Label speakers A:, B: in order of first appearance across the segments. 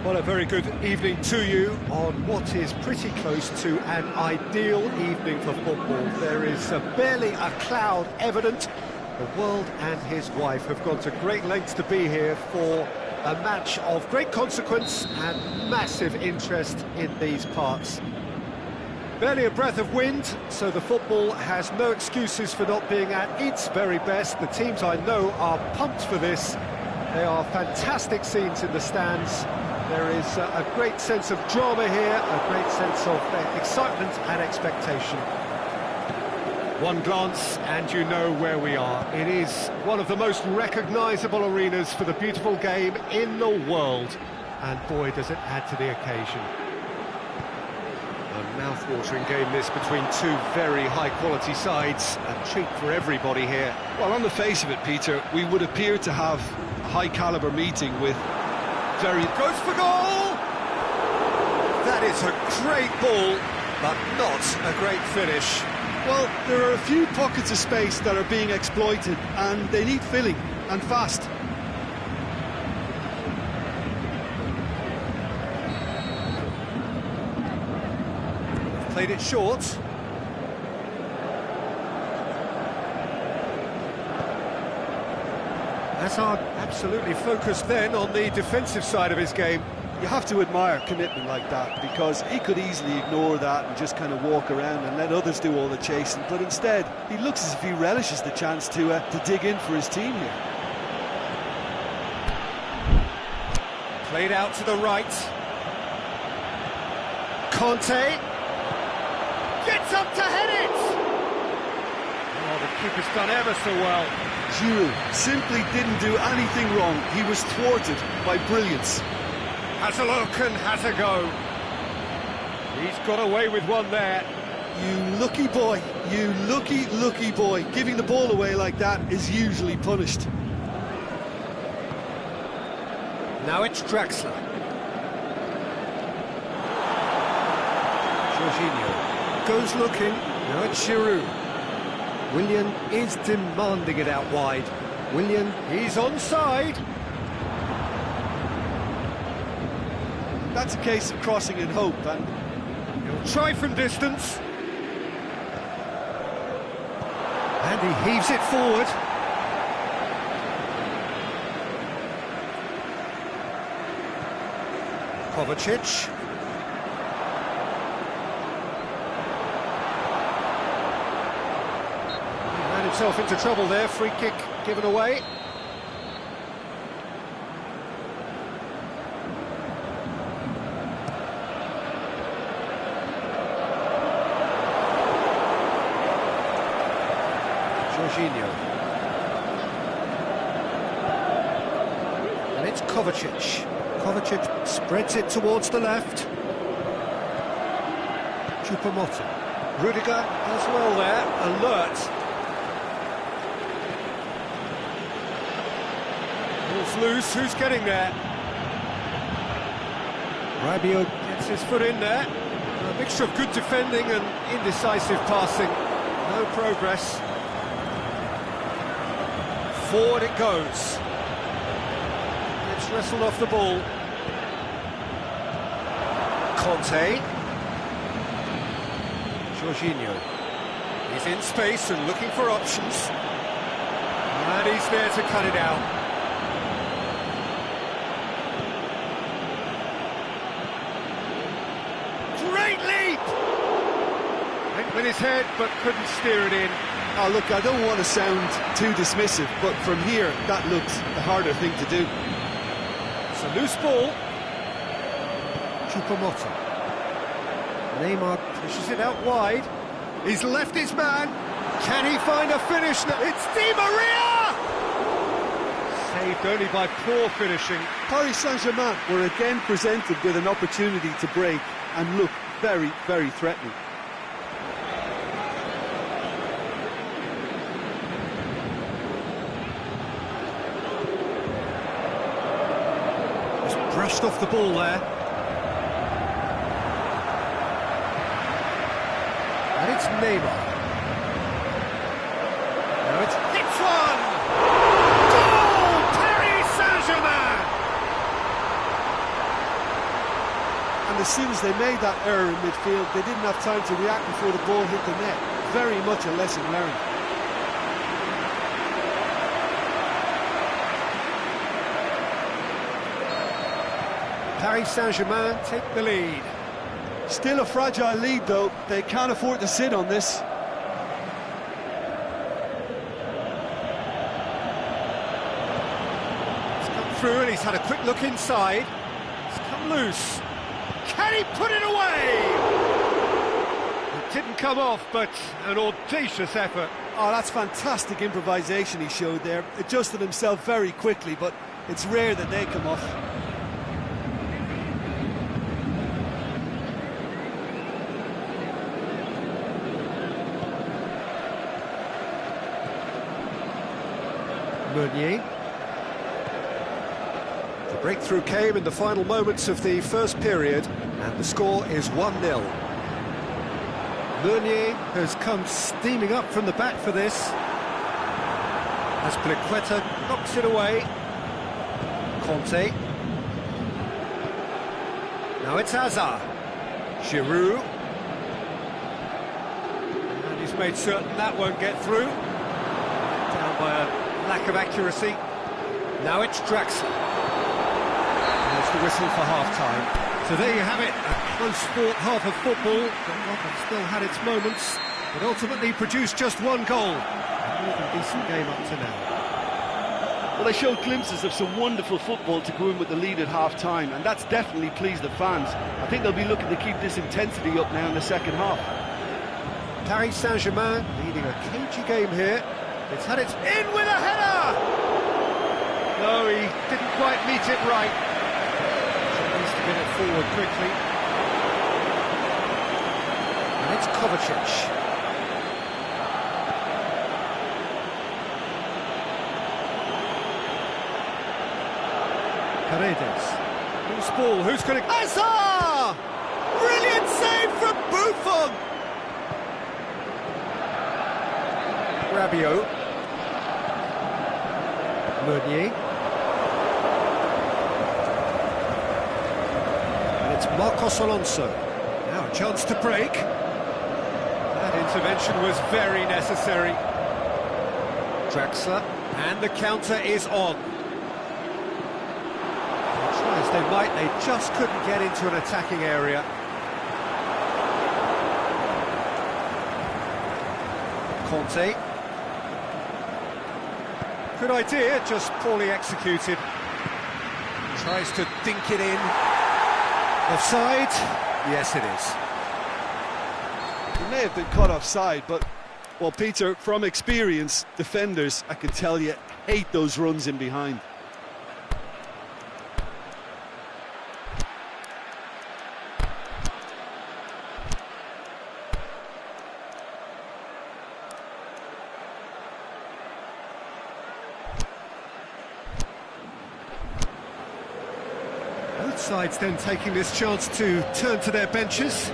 A: Well, a very good evening to you on what is pretty close to an ideal evening for football. There is barely a cloud evident. The world and his wife have gone to great lengths to be here for a match of great consequence and massive interest in these parts. Barely a breath of wind, so the football has no excuses for not being at its very best. The teams I know are pumped for this. They are fantastic scenes in the stands. There is a great sense of drama here, a great sense of excitement and expectation. One glance and you know where we are. It is one of the most recognisable arenas for the beautiful game in the world. And boy, does it add to the occasion. A mouth-watering game this between two very high-quality sides. A treat for everybody here.
B: Well, on the face of it, Peter, we would appear to have a high-caliber meeting with very...
A: Goes for goal! That is a great ball, but not a great finish.
B: Well, there are a few pockets of space that are being exploited, and they need filling, and fast.
A: Played it short. Hazard absolutely focused then on the defensive side of his game.
B: You have to admire commitment like that, because he could easily ignore that and just kind of walk around and let others do all the chasing, but instead he looks as if he relishes the chance to dig in for his team here.
A: Played out to the right. Conte gets up to head it! Oh, the keeper's done ever so well.
B: Giroud simply didn't do anything wrong. He was thwarted by brilliance.
A: Has a look and has a go. He's got away with one there.
B: You lucky boy, you lucky boy. Giving the ball away like that is usually punished.
A: Now it's Draxler. Jorginho goes looking. Now it's Giroud. Willian is demanding it out wide. Willian, he's onside.
B: That's a case of crossing in hope, and
A: he'll try from distance. And he heaves it forward. Kovacic. He ran himself into trouble there. Free kick given away. Jorginho. And it's Kovacic. Kovacic spreads it towards the left. Choupo-Moting. Rudiger does well there, alert. Ball's loose, who's getting there? Rabiot gets his foot in there. A mixture of good defending and indecisive passing. No progress. Forward it goes. It's wrestled off the ball. Conte. Jorginho. He's in space and looking for options. And he's there to cut it out. Great leap! Went with his head but couldn't steer it in.
B: oh, look, I don't want to sound too dismissive, but from here, that looks the harder thing to do.
A: It's a loose ball. Choupo-Moting. Neymar pushes it out wide. He's left his man. Can he find a finish now? It's Di Maria! Saved only by poor finishing.
B: Paris Saint-Germain were again presented with an opportunity to break and look very, very threatening.
A: Just brushed off the ball there. And it's Neymar. Now it's hits one! Goal! Paris Saint-Germain!
B: as soon as they made that error in midfield, they didn't have time to react before the ball hit the net. Very much a lesson learned.
A: Paris Saint-Germain take the lead.
B: Still a fragile lead, though. They can't afford to sit on this.
A: He's come through and he's had a quick look inside. He's come loose. Can he put it away? It didn't come off, but an audacious effort.
B: Oh, that's fantastic improvisation he showed there. Adjusted himself very quickly, but it's rare that they come off.
A: Meunier. The breakthrough came in the final moments of the first period, and the score is 1-0. Meunier has come steaming up from the back for this. As Pliqueta knocks it away. Conte. Now it's Hazard. Giroud. And he's made certain that won't get through. Down by a lack of accuracy. Now it's Draxler. There's the whistle for half-time. So there you have it, a close-fought half of football. That still had its moments, but ultimately produced just one goal. A more than decent game up to now.
B: Well, they showed glimpses of some wonderful football to go in with the lead at half-time, and that's definitely pleased the fans. I think they'll be looking to keep this intensity up now in the second half.
A: Paris Saint-Germain leading a cagey game here. It's had its in with a header! No, he didn't quite meet it right. So he needs to get it forward quickly. And it's Kovacic. Paredes. Loose ball, who's going to... Hazard! Brilliant save from Buffon! Rabiot. Meunier. And it's Marcos Alonso. Now a chance to break. That intervention was very necessary. Draxler, and the counter is on. Try as they might, they just couldn't get into an attacking area. Conte. Good idea, just poorly executed. Tries to dink it in. Offside? Yes, it is.
B: He may have been caught offside, but, well, Peter, from experience, defenders, I can tell you, hate those runs in behind.
A: Both sides then taking this chance to turn to their benches.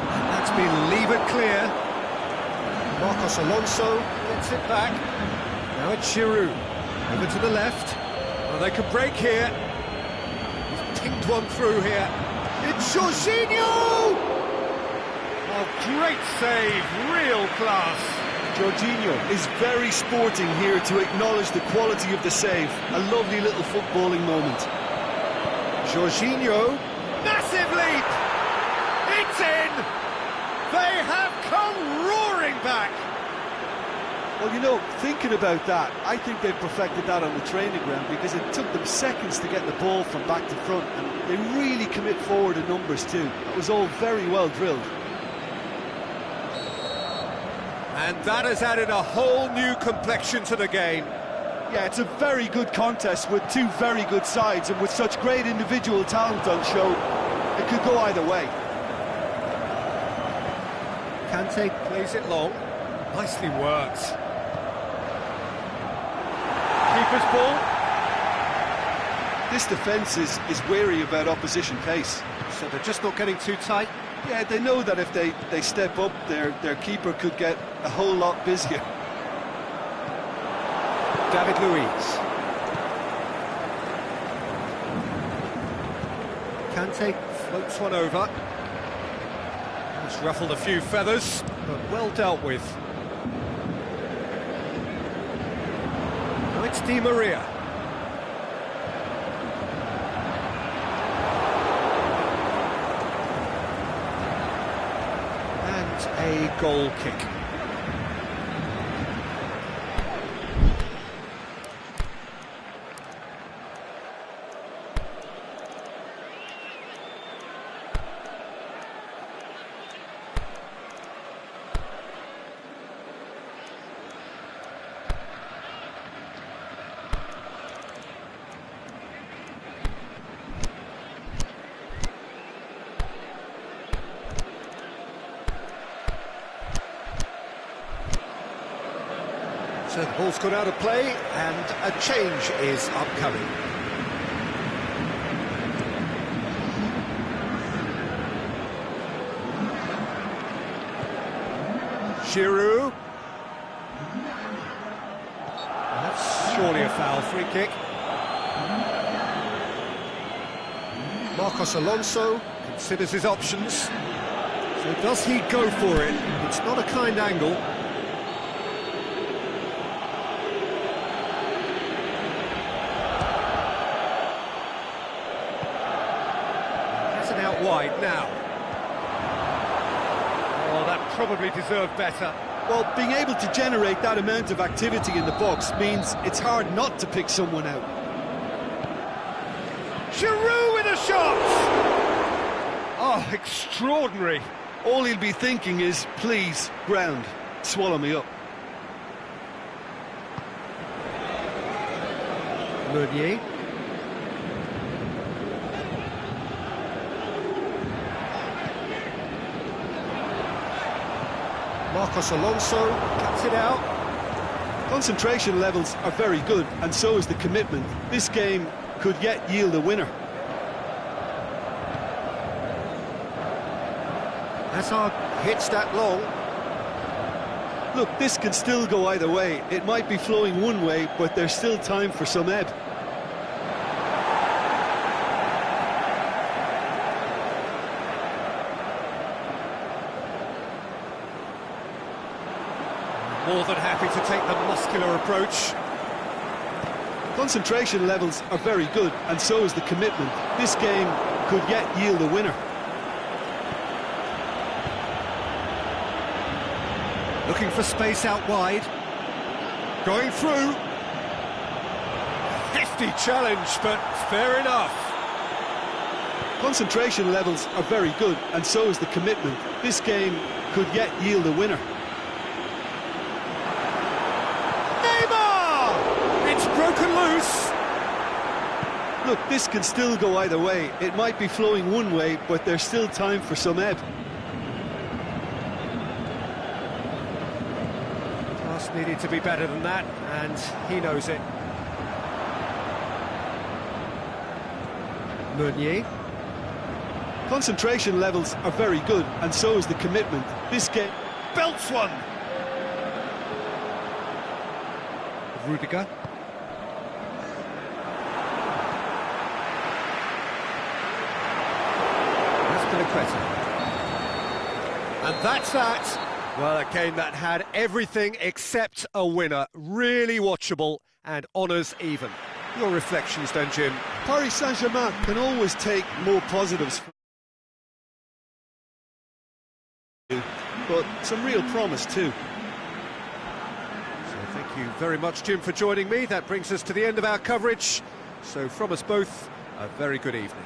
A: And that's been levered clear. Marcos Alonso gets it back. Now it's Giroud. Over to the left. Well, they can break here. He's pinged one through here. It's Jorginho! Oh, great save, real class.
B: Jorginho is very sporting here to acknowledge the quality of the save. A lovely little footballing moment.
A: Jorginho, massive leap! It's in! They have come roaring back!
B: Well, you know, thinking about that, I think they've perfected that on the training ground because it took them seconds to get the ball from back to front, and they really commit forward in numbers too. It was all very well drilled.
A: And that has added a whole new complexion to the game.
B: Yeah, it's a very good contest with two very good sides, and with such great individual talent on show, it could go either way.
A: Kante plays it long. Nicely worked. Keeper's ball.
B: This defence is wary about opposition pace.
A: So they're just not getting too tight.
B: Yeah, they know that if they step up, their keeper could get a whole lot busier.
A: David Luiz. Kante floats one over. It's ruffled a few feathers, but well dealt with. Now it's Di Maria. And a goal kick. So the ball's gone out of play, and a change is upcoming. Giroud. That's surely a foul. Free kick. Marcos Alonso considers his options. So does he go for it? It's not a kind angle. Out wide now. Oh, that probably deserved better.
B: Well, being able to generate that amount of activity in the box means it's hard not to pick someone out.
A: Giroud with a shot! Oh, extraordinary.
B: All he'll be thinking is, please, ground, swallow me up.
A: Meunier. Marcos Alonso cuts it out.
B: Concentration levels are very good, and so is the commitment. This game could yet yield a winner.
A: Hazard hits that long.
B: Look, this can still go either way. It might be flowing one way, but there's still time for some ebb.
A: More than happy to take the muscular approach.
B: Concentration levels are very good, and so is the commitment. This game could yet yield a winner.
A: Looking for space out wide. Going through. Hefty challenge, but fair enough.
B: Concentration levels are very good, and so is the commitment. This game could yet yield a winner.
A: Broken loose.
B: Look, this can still go either way. It might be flowing one way, but there's still time for some ebb.
A: Pass needed to be better than that, and he knows it. Meunier.
B: Concentration levels are very good, and so is the commitment. This game
A: belts one. Rudiger. And that's that. Well, a game that had everything except a winner. Really watchable and honours even. Your reflections then, Jim?
B: Paris Saint-Germain can always take more positives, but some real promise too.
A: So thank you very much, Jim, for joining me. That brings us to the end of our coverage. So from us both, a very good evening.